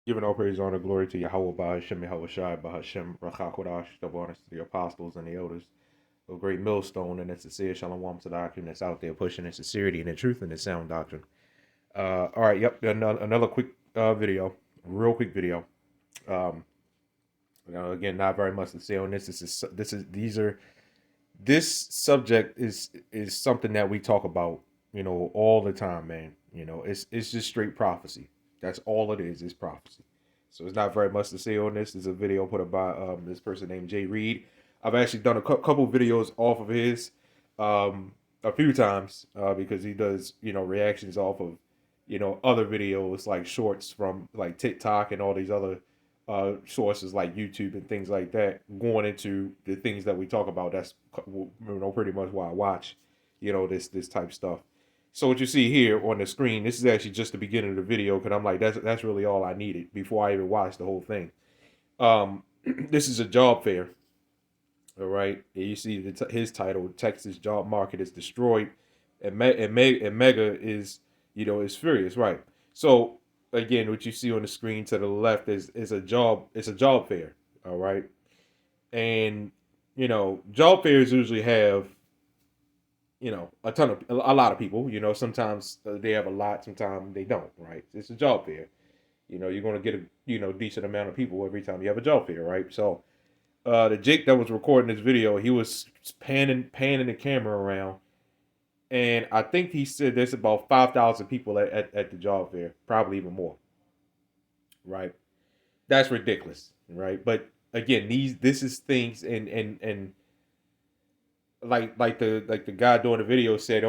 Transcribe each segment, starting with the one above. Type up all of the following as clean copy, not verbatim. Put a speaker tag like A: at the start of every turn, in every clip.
A: Giving all praise, honor, glory to Yahawah, BAHASHAM, YAHAWASHI, BAHASHAM, RACHAKODASH, double honors to the apostles and the elders, a great millstone and its sincere shalom to the doctrine that's out there pushing in sincerity and in truth and in sound doctrine. All right, yep, another quick video, real quick video. Um, Again, not very much to say on this. This subject is something that we talk about, all the time, man. It's just straight prophecy. That's all it is prophecy. So it's not very much to say on this. It's a video put up by this person named Jay Reed. I've actually done a couple videos off of his a few times because he does reactions off of other videos like shorts from like TikTok and all these other sources like YouTube and things like that, going into the things that we talk about. That's pretty much why I watch this type stuff. So what you see here on the screen, this is actually just the beginning of the video because I'm like that's really all I needed before I even watched the whole thing. This is a job fair. All right, and you see his title: Texas job market is destroyed, and Mega is furious, right? So again, what you see on the screen to the left is a job fair. All right, and job fairs usually have a lot of people. Sometimes they have a lot, sometimes they don't. Right, it's a job fair. You're gonna get a decent amount of people every time you have a job fair, right? So the Jake that was recording this video, he was panning the camera around, and I think he said there's about 5,000 people at the job fair, probably even more. Right, that's ridiculous, right? But again, this is things, and like the guy doing the video said,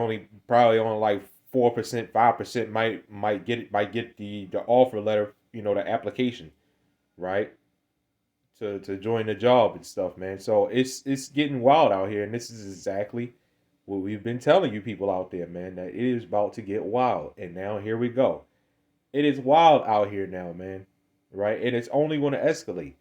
A: probably only like 4%, 5% might get the offer letter, the application, right? To join the job and stuff, man. So it's getting wild out here, and this is exactly what we've been telling you people out there, man. That it is about to get wild, and now here we go. It is wild out here now, man. Right, and it's only going to escalate.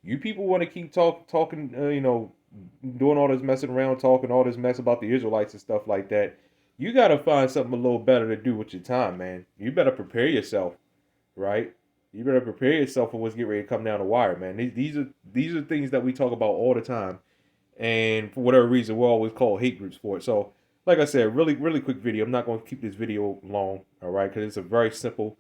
A: You people want to keep talking, doing all this messing around, talking all this mess about the Israelites and stuff like that. You got to find something a little better to do with your time, man. You better prepare yourself, right? You better prepare yourself for what's getting ready to come down the wire, man. These are things that we talk about all the time, and for whatever reason, we're always called hate groups for it. So, like I said, really really quick video. I'm not going to keep this video long, all right? Because it's a very simple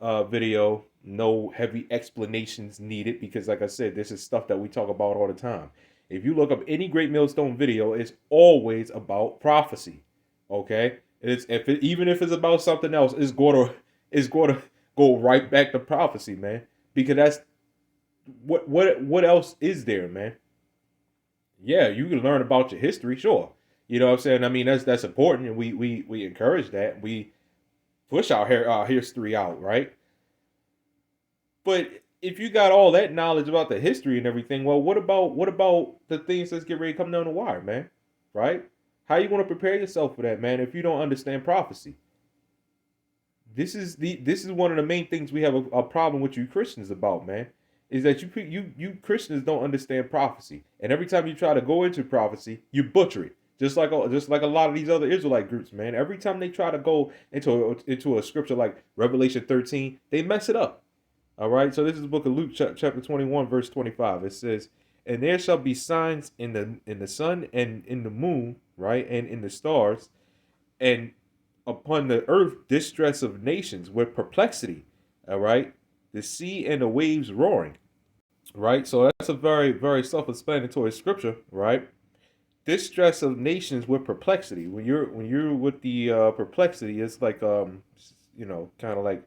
A: video. No heavy explanations needed because, like I said, this is stuff that we talk about all the time. If you look up any Great Millstone video, it's always about prophecy. Okay, even if it's about something else, it's going to go right back to prophecy, man. Because that's what else is there, man? Yeah, you can learn about your history, sure. You know what I'm saying? I mean, that's important, and we encourage that. We push our history out, right? But if you got all that knowledge about the history and everything, well, what about the things that's get ready to come down the wire, man? Right? How you going to prepare yourself for that, man? If you don't understand prophecy, this is one of the main things we have a problem with you Christians about, man. Is that you Christians don't understand prophecy, and every time you try to go into prophecy, you butcher it. Just like a lot of these other Israelite groups, man. Every time they try to go into a scripture like Revelation 13, they mess it up. All right, so this is the book of Luke, chapter 21, verse 25. It says, "And there shall be signs in the sun and in the moon, right, and in the stars, and upon the earth distress of nations with perplexity." All right, the sea and the waves roaring. Right, so that's a very very self-explanatory scripture, right? Distress of nations with perplexity. When you're with the perplexity, it's like kind of like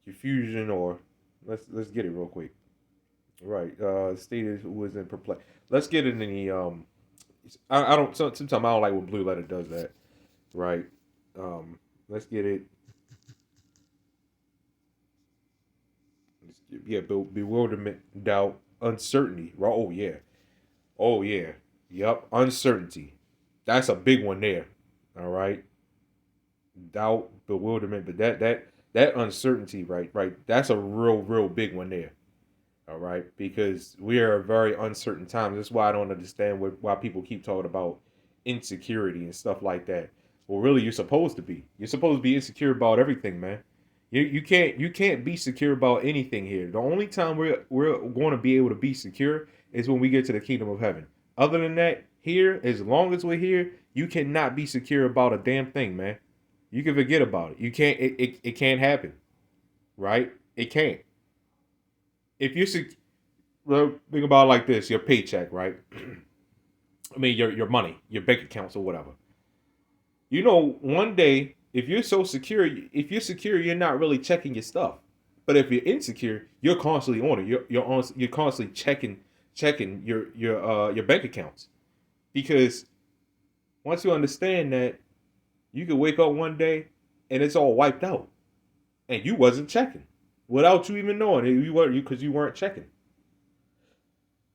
A: confusion, or let's get it real quick. Right. Stated who was in perplex. Let's get it in the I don't. Sometimes I don't like when Blue Letter does that. Right. Let's get it. Yeah. Bewilderment, doubt, uncertainty. Right. Oh yeah. Oh yeah. Yep. Uncertainty. That's a big one there. All right. Doubt, bewilderment, but that uncertainty, right. Right. That's a real big one there. All right, because we are a very uncertain time. That's why I don't understand why people keep talking about insecurity and stuff like that. Well, really, you're supposed to be. You're supposed to be insecure about everything, man. You can't be secure about anything here. The only time we're going to be able to be secure is when we get to the kingdom of heaven. Other than that, here, as long as we're here, you cannot be secure about a damn thing, man. You can forget about it. You can't. It can't happen, right? It can't. If you well, think about it like this: your paycheck, right? I mean, your money, your bank accounts, or whatever. You know, one day, if you're secure, you're not really checking your stuff. But if you're insecure, you're constantly on it. You're constantly checking your bank accounts, because once you understand that, you could wake up one day and it's all wiped out, and you wasn't checking without you even knowing it. You weren't checking.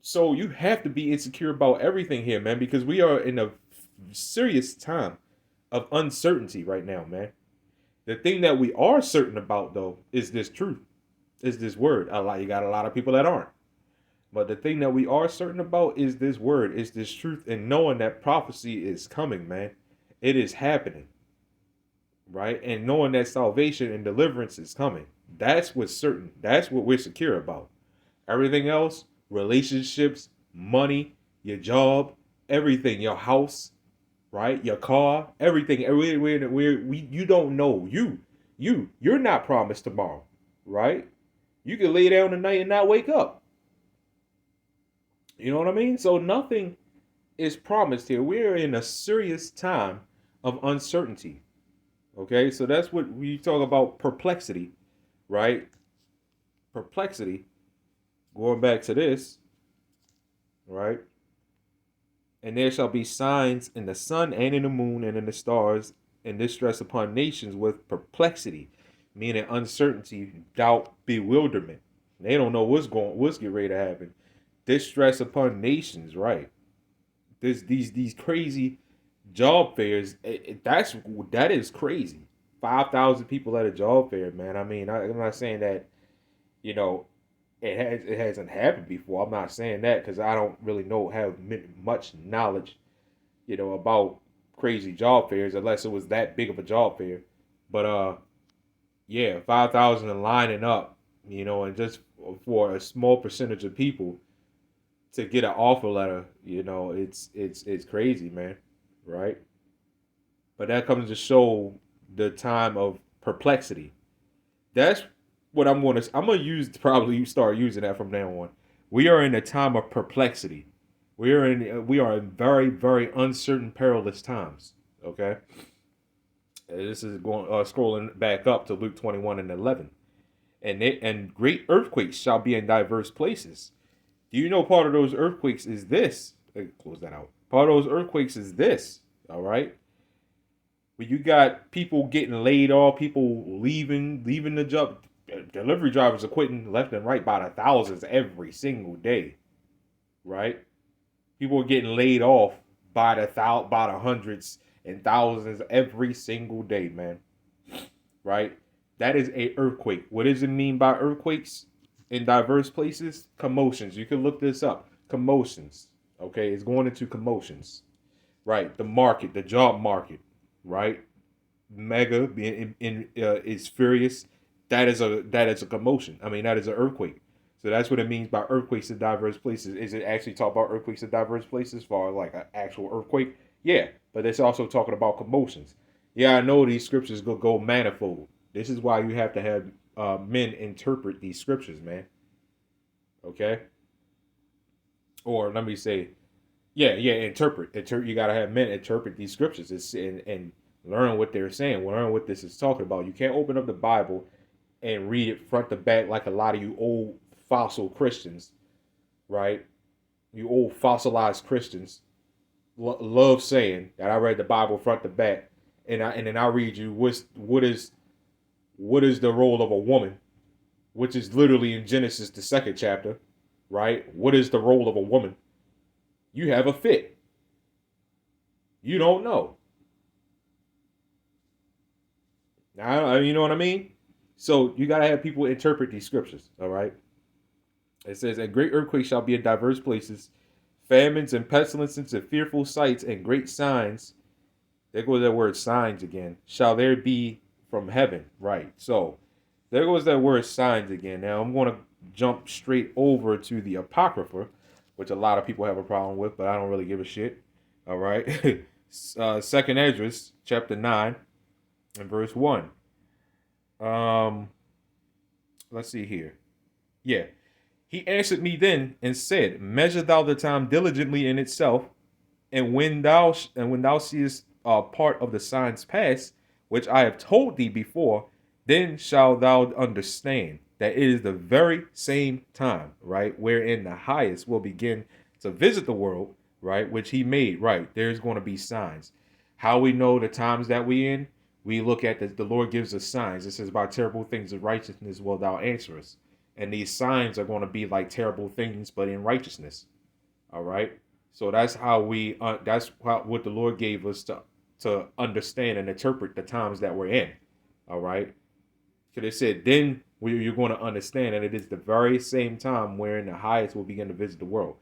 A: So you have to be insecure about everything here, man, because we are in a serious time of uncertainty right now, man. The thing that we are certain about, though, is this truth, is this word. You got a lot of people that aren't. But the thing that we are certain about is this word, is this truth, and knowing that prophecy is coming, man. It is happening, right? And knowing that salvation and deliverance is coming. That's what's certain. That's what we're secure about. Everything else, relationships, money, your job, everything, your house, right? Your car, everything. You don't know. You're not promised tomorrow, right? You can lay down tonight and not wake up. You know what I mean? So nothing is promised here. We're in a serious time of uncertainty. Okay, so that's what we talk about, perplexity, right? Perplexity. Going back to this, right? And there shall be signs in the sun and in the moon and in the stars, and distress upon nations with perplexity, meaning uncertainty, doubt, bewilderment. They don't know what's getting ready to happen. Distress upon nations, right? These crazy job fairs. That is crazy. 5,000 people at a job fair, man. I mean, I'm not saying that, you know, it hasn't happened before. I'm not saying that because I don't really have much knowledge, about crazy job fairs, unless it was that big of a job fair. But yeah, 5,000 lining up, and just for a small percentage of people to get an offer letter, it's crazy, man, right? But that comes to show the time of perplexity. That's what I'm gonna use, probably start using that from now on. We are in a time of perplexity. We are in very, very uncertain, perilous times. Okay, this is going scrolling back up to Luke 21:11, and great earthquakes shall be in diverse places. Do you know part of those earthquakes is this? Close that out. Part of those earthquakes is this. All right. But you got people getting laid off, people leaving the job. Delivery drivers are quitting left and right by the thousands every single day, right? People are getting laid off by the hundreds and thousands every single day, man. Right? That is a earthquake. What does it mean by earthquakes in diverse places? Commotions. You can look this up. Commotions. Okay, it's going into commotions. Right? The market, the job market. Right? Mega is furious. That is a commotion. I mean, that is an earthquake. So that's what it means by earthquakes in diverse places. Is it actually talk about earthquakes in diverse places for like an actual earthquake? Yeah, but it's also talking about commotions. Yeah, I know these scriptures go manifold. This is why you have to have men interpret these scriptures, man. Okay? Or let me say, yeah, interpret. You gotta have men interpret these scriptures and learn what they're saying. Learn what this is talking about. You can't open up the Bible and read it front to back like a lot of you old fossil Christians, right? You old fossilized Christians love saying that I read the Bible front to back, and then I read you what is the role of a woman, which is literally in Genesis the 2nd chapter, right? What is the role of a woman? You have a fit. You don't know. Now, you know what I mean? So you got to have people interpret these scriptures, all right? It says, and great earthquakes shall be in diverse places, famines and pestilences and fearful sights and great signs. There goes that word signs again. Shall there be from heaven, right? So There goes that word signs again. Now I'm going to jump straight over to the Apocrypha, which a lot of people have a problem with, but I don't really give a shit. All right. Second Esdras, chapter 9, and verse 1. Um, let's see here. Yeah. He answered me then and said, measure thou the time diligently in itself, and when thou seest part of the signs pass, which I have told thee before, then shalt thou understand that it is the very same time, right, wherein the highest will begin to visit the world, right, which he made, right. There's going to be signs. How we know the times that we in? We look at the Lord gives us signs. It says, by terrible things of righteousness will thou answer us. And these signs are going to be like terrible things, but in righteousness. All right. So that's how what the Lord gave us to understand and interpret the times that we're in. All right. Because it said, then you're going to understand that it is the very same time wherein the highest will begin to visit the world.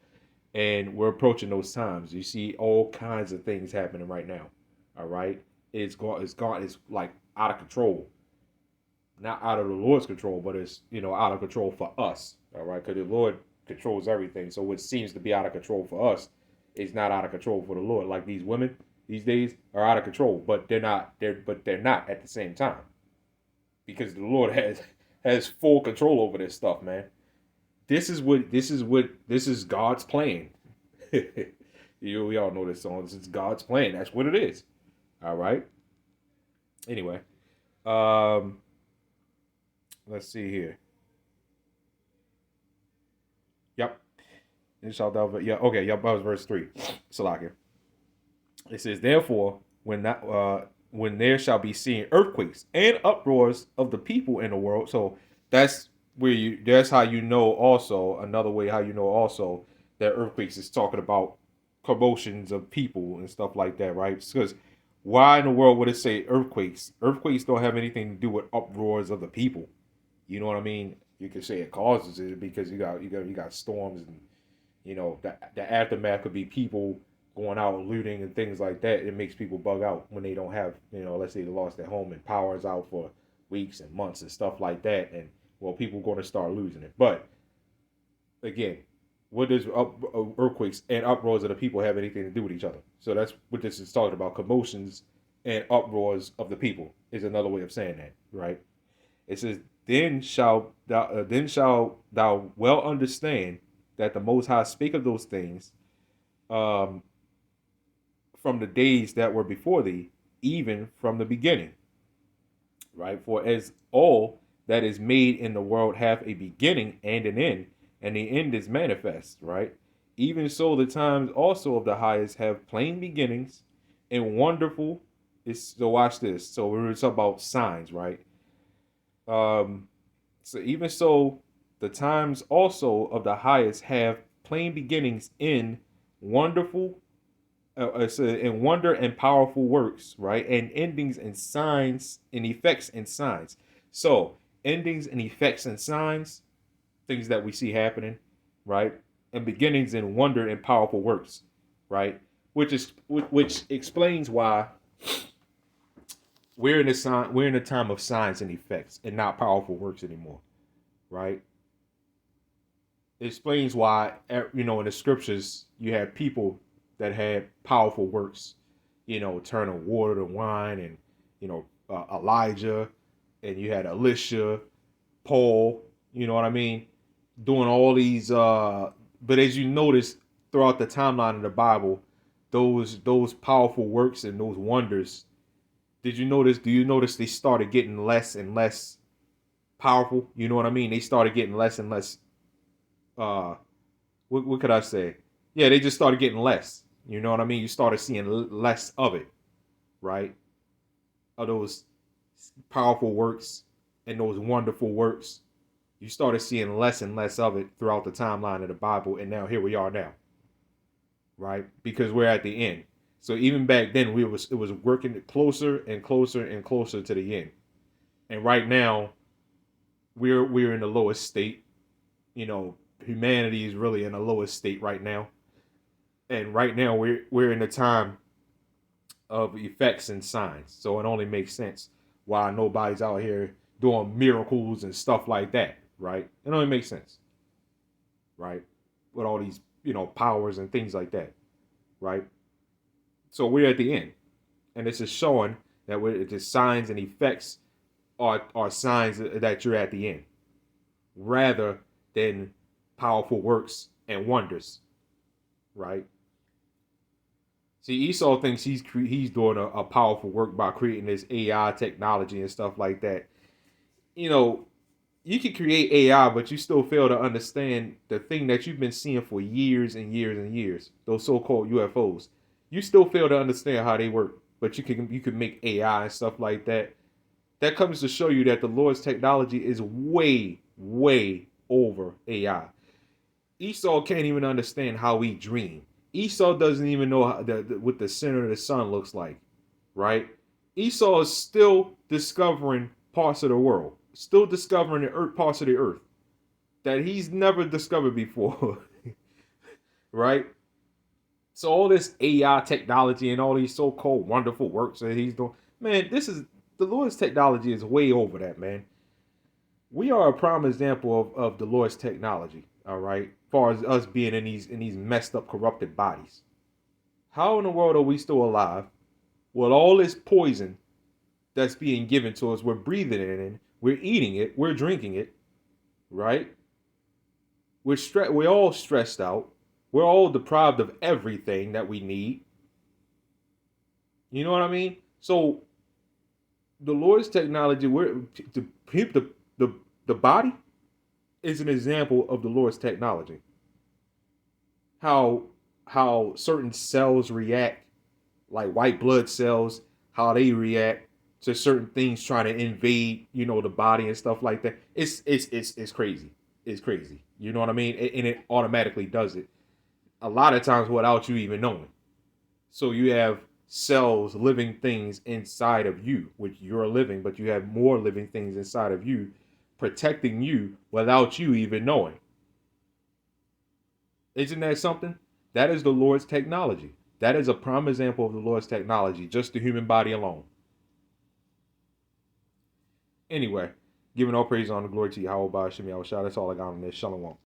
A: And we're approaching those times. You see all kinds of things happening right now. All right. It's like out of control. Not out of the Lord's control, but it's, out of control for us. All right. Because the Lord controls everything. So what seems to be out of control for us is not out of control for the Lord. Like these women these days are out of control, but they're not at the same time. Because the Lord has full control over this stuff, man. This is God's plan. We all know this song. This is God's plan. That's what it is. All right. Anyway, let's see here. Yep. Yeah. Okay. Yep. That was verse 3. Salakia. It says, therefore, when there shall be seen earthquakes and uproars of the people in the world. So that's how you know also, another way how you know also that earthquakes is talking about commotions of people and stuff like that, right? Because why in the world would it say earthquakes? Earthquakes don't have anything to do with uproars of the people. You know what I mean? You could say it causes it because you got storms, and the aftermath could be people going out looting and things like that. It makes people bug out when they don't have, let's say they lost their home and power is out for weeks and months and stuff like that, and people going to start losing it. But again, what does earthquakes and uproars of the people have anything to do with each other? So that's what this is talking about. Commotions and uproars of the people is another way of saying that, right? It says, then shall thou well understand that the Most High spake of those things from the days that were before thee, even from the beginning. Right? For as all that is made in the world have a beginning and an end, and the end is manifest, right? Even so the times also of the highest have plain beginnings and wonderful is. So watch this. So we're talking about signs, right? So even so the times also of the highest have plain beginnings in wonderful in wonder and powerful works, right? And endings and signs and effects and signs. So endings and effects and signs, things that we see happening, right? And beginnings in wonder and powerful works, right? Which explains why we're in a time of signs and effects and not powerful works anymore, right? It explains why, in the scriptures you have people that had powerful works, turning water to wine, and Elijah, and you had Elisha, Paul, you know what I mean, doing all these. But as you notice throughout the timeline of the Bible, those powerful works and those wonders, do you notice they started getting less and less powerful? You know what I mean? They started getting less and less. What could I say? Yeah, they just started getting less. You know what I mean? You started seeing less of it, right? Of those powerful works and those wonderful works. You started seeing less and less of it throughout the timeline of the Bible, and now here we are now, right? Because we're at the end. So even back then, it was working closer and closer and closer to the end. And right now, we're in the lowest state. Humanity is really in the lowest state right now. And right now we're in a time of effects and signs. So it only makes sense why nobody's out here, doing miracles and stuff like that, right? It only makes sense, right? With all these, powers and things like that, right? So we're at the end, and this is showing that the signs and effects are signs that you're at the end, rather than powerful works and wonders, right? See, Esau thinks he's doing a powerful work by creating this AI technology and stuff like that. You know, you can create AI, but you still fail to understand the thing that you've been seeing for years and years and years. Those so-called UFOs. You still fail to understand how they work, but you can make AI and stuff like that. That comes to show you that the Lord's technology is way, way over AI. Esau can't even understand how we dream. Esau doesn't even know what the center of the sun looks like, right? Esau is still discovering parts of the world, still discovering the earth, parts of the earth that he's never discovered before, right? So all this AI technology and all these so-called wonderful works that he's doing, man, the Lord's technology is way over that, man. We are a prime example of the Lord's technology, all right, as far as us being in these messed up, corrupted bodies. How in the world are we still alive with all this poison that's being given to us? We're breathing it in, we're eating it, we're drinking it, right? We're all stressed out. We're all deprived of everything that we need. You know what I mean? So the Lord's technology, the body is an example of the Lord's technology. How certain cells react, like white blood cells, how they react to certain things trying to invade, the body and stuff like that. It's crazy. It's crazy. You know what I mean? And it automatically does it a lot of times without you even knowing. So you have cells, living things inside of you, which you're living, but you have more living things inside of you protecting you without you even knowing. Isn't that something? That is the Lord's technology. That is a prime example of the Lord's technology, just the human body alone. Anyway, giving all praise, honor, glory to YAHAWAH, BAHASHAM, YAHAWASHI. That's all I got on this. Shalom.